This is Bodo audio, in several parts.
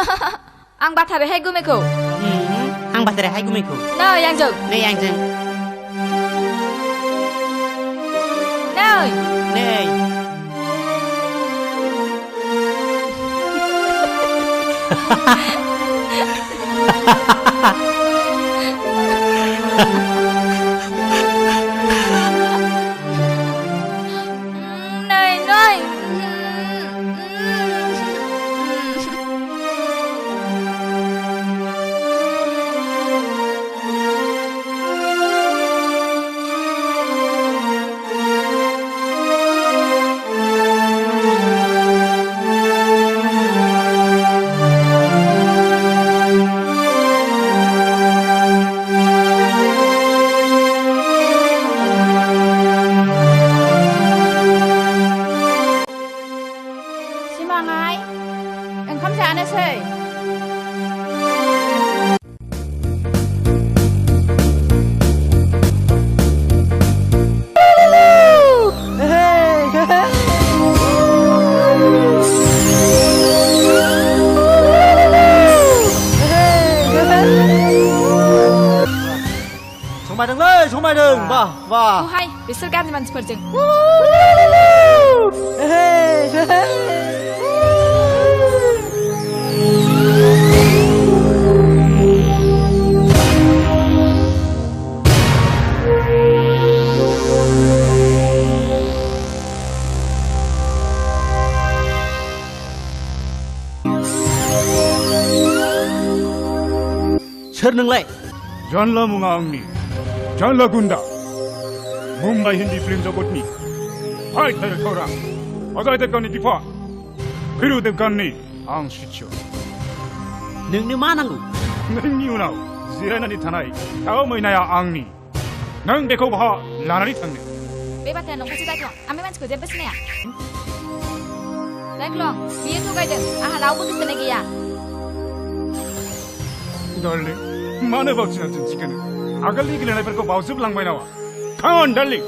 Ang batharaहाय गुमैखौ आं बाथाराहाय गुमैखौ नै आंजों नै सिमाङाय ओंखाम जानोसै संबायदों वाह बहाय बिसोर गाज्रि मानसिफोरजों सोर नोंलाय जानला मुङा आंनि जानला गुन्दा मुम्बाइ हिन्दी फिल्म जगतनि फाइट डाइरेक्टरा अजय देवगाननि बिफा भिरु देवगाननि आं शिष्य नोंनो मा नांगौ नोंनि उनाव जिरायनानै थानाय दाउ मैनाया आंनि नों बेखौ बहा लानानै थांनो बे बाथ्राया नंखायसो दायख्लं आं बे मानसिखौ जेबो सिनाया दायख्लं बियो थगायदों आंहा रावबो गोसोनाय गैया डार्लिं मानो बावथिना दिन्थिगोनो आगोलनि गेलेनायफोरखौ बावजोबलांबाय नामा Come on, darling.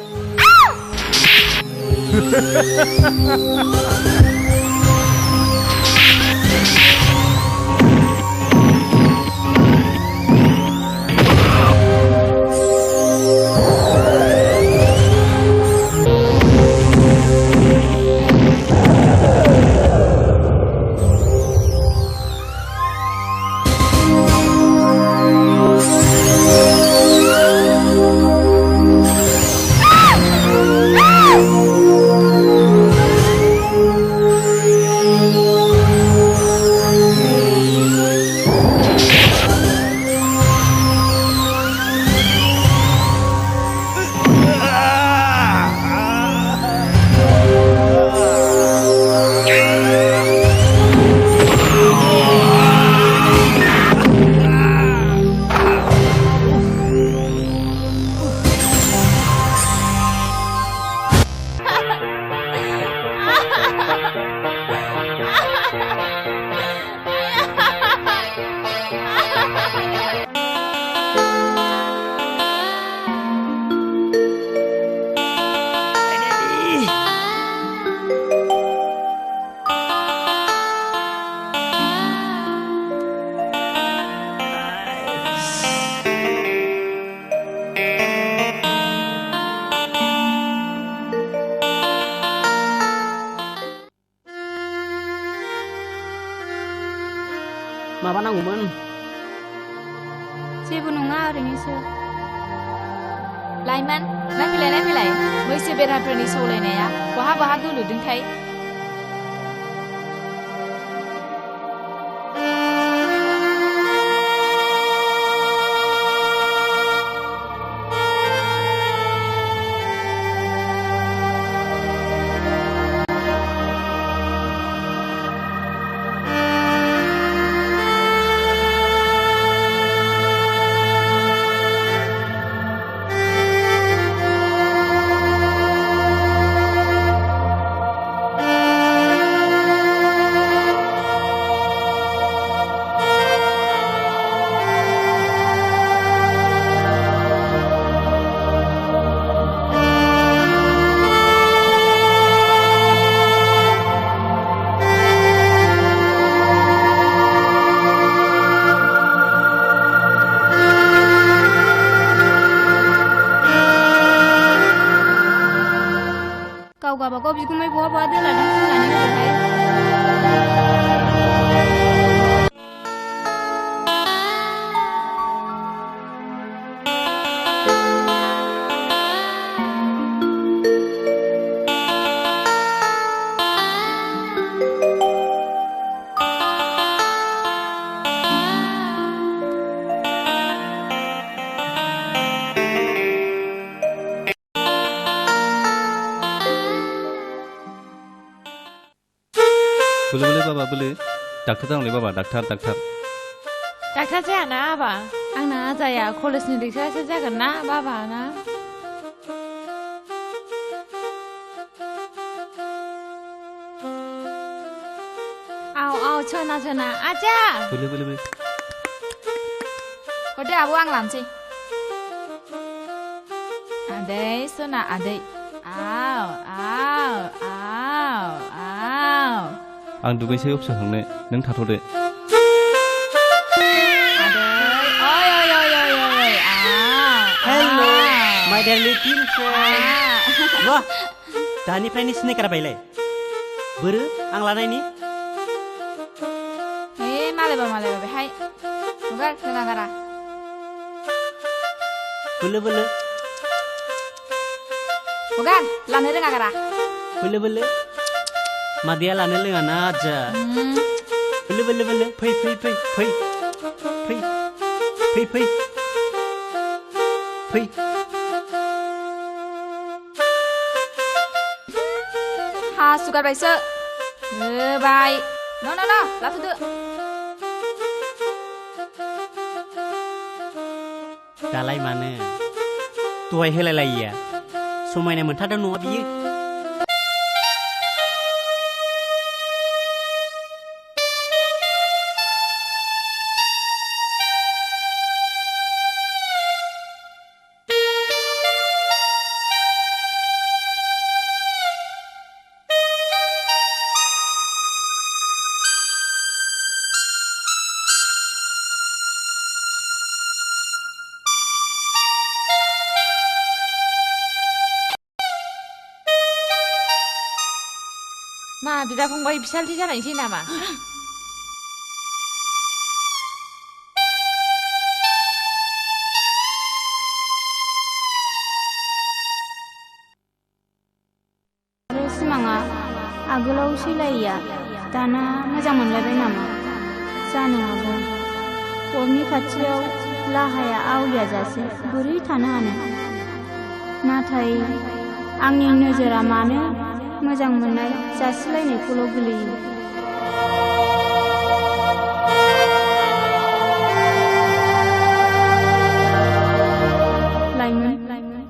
माबा नांगौमोन जेबो नङा ओरैनोसो लाइमोन नायफैलाय मैसो बेराफोरनि सौलायनाया बहा दुलुदोंथाय boleh baba boleh. Dokter tangli baba dokter. Doctor जायाना आबा आंना जाया कलेजनि लेक्सारासो जागोन ना बाबा ना आओ छोना आजा Boleh. हरदे आब' आं लानोसै आदै सना आदै आव Ang dugaisai opsi hangne nang thatode. Hello, my dear little friend. Wah, दानिफ्राय नि सिनाय खारबायलाय बोरो आं लानायनि हे मालायबा बेहाय हगार खोनागारा बोलो हगार लानो रोङागारा बोलो मादैया लानो लोङा ना आजा बोलो फै हा सुगारबायसो होबाय न लाथ'दो दालाय मानो दहाय होलायलायिया समायना मोनथारदों नङा बियो मा बिदा फंबाय बिसालथि जानायसै नामा सिमाङा आगोलाव सैलायिया दाना मोजां मोनलायबाय नामा जानो हागौ अरनि खाथियाव लाहाया आवलिया जासे बोरै थानो हानो नाथाय आंनि नोजोरा मानो मोजां मोननाय जासिलायनायखौल' गोलैयो लाइमोन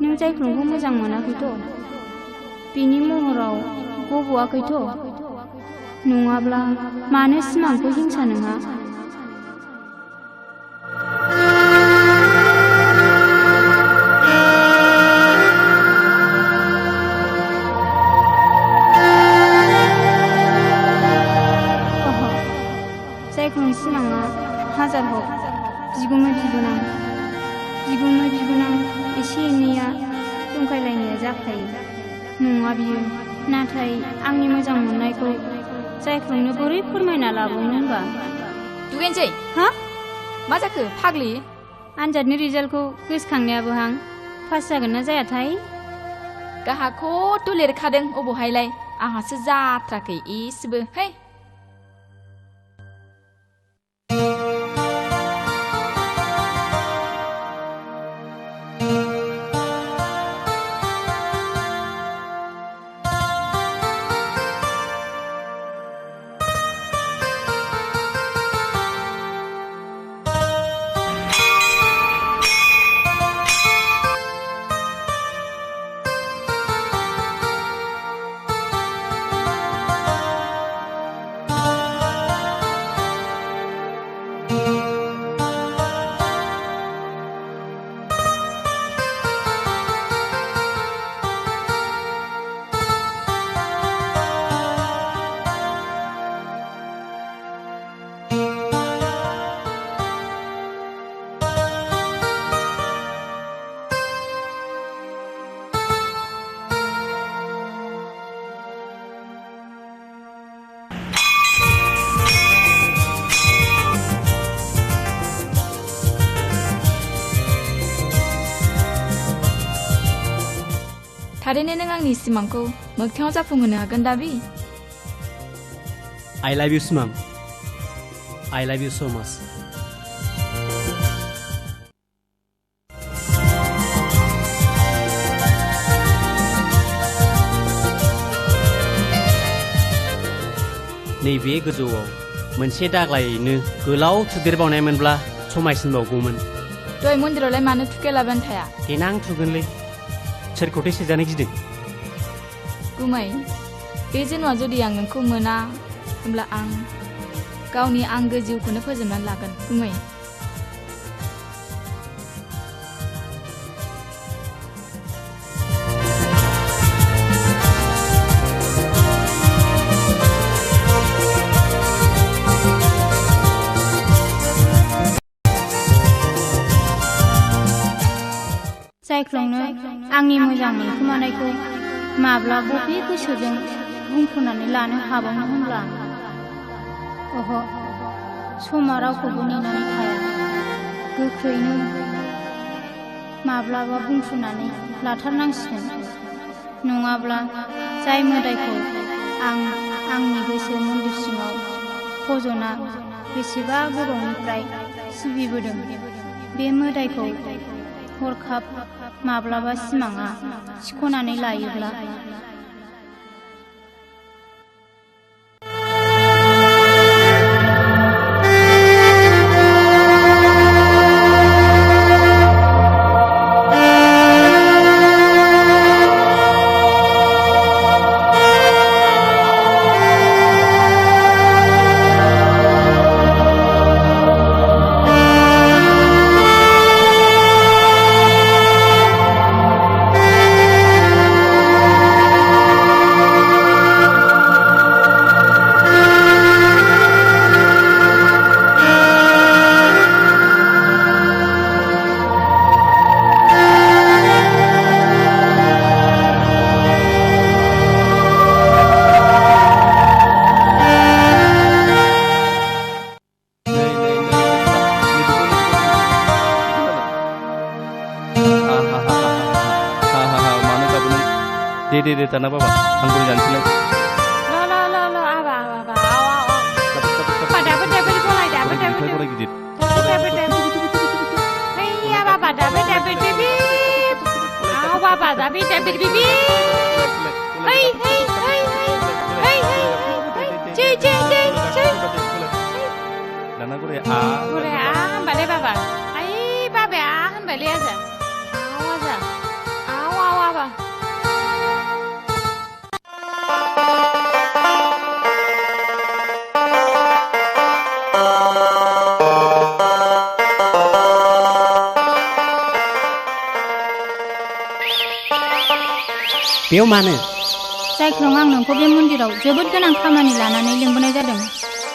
नों जायख्लंखौ मोजां मोनाखैथ' बिनि महराव गब'आखैथ' नङाब्ला मानो सिमांखौ हिंसा नङा जायख्लं सिमाङा हाजार हक बिगुमै बिबोनां एसे एनैया जंखायलायनाया जाखायो नङा बियो नाथाय आंनि मोजां मोननायखौ जायख्लंनो बोरै फोरमायना लाबावनो होनबा दुगैनोसै हा मा जाखो फाग्लि आनजादनि रिजाल्टखौ गोसोखांनायाबो हां पास जागोन ना जायाथाय गाहा खथ' लिरखादों अबहायलाय आंहासो जाथ्राखै एसेबो है थारैनो नों आंनि सिमांखौ मोगथाङाव जाफुंहोनो हागोन दाबि I love you सिमां I love you so much नैबे गोजौआव मोनसे दाग्लायैनो गोलाव थुदेरबावनायमोनब्ला समायसिनबावगौमोन। दय मन्दिरावलाय मानो थुखेलाबानो थाया? देनां थुगोनलै, सोरखौथो सेजानो गिदों? गुमै, बे जेन'आ जुदि आं नोंखौ मोना होमब्ला आं गावनि आंगो जिउखौनो फोजोबनानै लागोन गुमै। जायख्लंनो आंनि मोजां मोनखोमानायखौ माब्ला बबे गोसोजों बुंफोरनानै लानो हाबावनो होनब्ला अह' समा रावखौबो नेनानै थाया। गोख्रैनो माब्लाबा बुंफोरनानै लाथारनांसिगोन, नङाब्ला जाय मोदायखौ आं आंनि गोसो मन्दिर सिङाव फज'ना बेसेबा गोबावनिफ्राय सिबिबोदों, बे मोदायखौ हरखाब माब्लाबा सिमाङा सिख'नानै लायोब्ला दे दाना बाबा आं बोरै जानोसैलाय। ल आबा दाबो गलाय दाबो गराय गिदिर हैया बाबा दाबो बिबि आव बाबा दाबो बिबि hey दाना गराया होनबालाय बाबा आइ बाबाया होनबायलै आजा आव आबा बेयाव मानो? जायख्लं आं नोंखौ बे मन्दिराव जोबोद गोनां खामानि लानानै लिंबोनाय जादों।